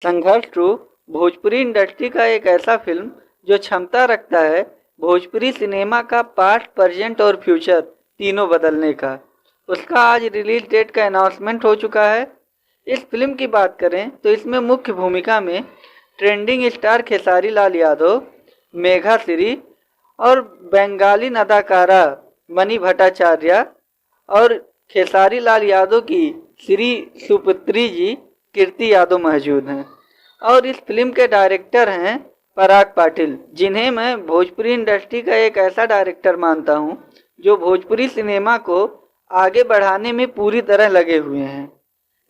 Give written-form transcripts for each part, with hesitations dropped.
संघर्ष to Bhojpuri industry का एक ऐसा फिल्म जो क्षमता रखता है भोजपुरी सिनेमा का पास्ट, प्रेजेंट और फ्यूचर तीनों बदलने का। उसका आज रिलीज डेट का अनाउंसमेंट हो चुका है। इस फिल्म की बात करें तो इसमें मुख्य भूमिका में ट्रेंडिंग स्टार खेसारी लाल यादव, मेघा श्री और बंगाली अदाकारा मनी भट्टाचार्य और खेसारी लाल यादव की श्री सुपुत्री जी कीर्ति यादव मौजूद हैं। और इस फिल्म के डायरेक्टर हैं पराग पाटिल, जिन्हें मैं भोजपुरी इंडस्ट्री का एक ऐसा डायरेक्टर मानता हूं जो भोजपुरी सिनेमा को आगे बढ़ाने में पूरी तरह लगे हुए हैं।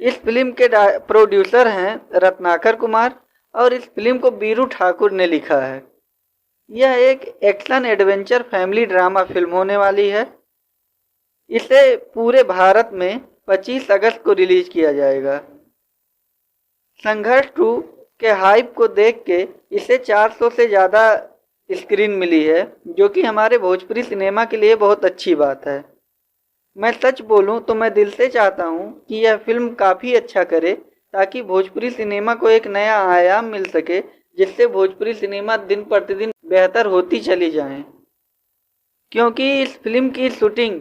इस फिल्म के प्रोड्यूसर हैं रत्नाकर कुमार और इस फिल्म को बीरू ठाकुर ने लिखा है। यह एक action adventure family drama film होने वाली है। इसे पूरे भारत में 25 अगस्त को रिलीज किया जाएगा। संघर्ष 2 के हाइप को देख के इसे 400 से ज़्यादा स्क्रीन मिली है, जो कि हमारे भोजपुरी सिनेमा के लिए बहुत अच्छी बात है। मैं सच बोलूं तो मैं दिल से चाहता हूं कि यह फिल्म काफ़ी अच्छा करे, ताकि भोजपुरी सिनेमा को एक नया आयाम मिल सके, जिससे भोजपुरी सिनेमा दिन प्रतिदिन बेहतर होती चली जाए। क्योंकि इस फिल्म की शूटिंग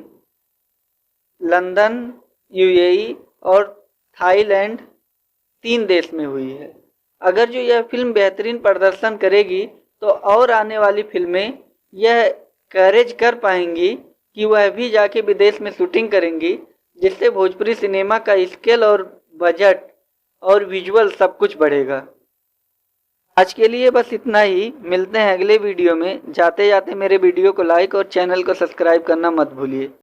लंदन, यूएई और थाईलैंड 3 देश में हुई है। अगर जो यह फिल्म बेहतरीन प्रदर्शन करेगी तो और आने वाली फिल्में यह कवरेज कर पाएंगी कि वह भी जाके विदेश में शूटिंग करेंगी, जिससे भोजपुरी सिनेमा का स्केल और बजट और विजुअल सब कुछ बढ़ेगा। आज के लिए बस इतना ही। मिलते हैं अगले वीडियो में। जाते जाते मेरे वीडियो को लाइक और चैनल को सब्सक्राइब करना मत भूलिए।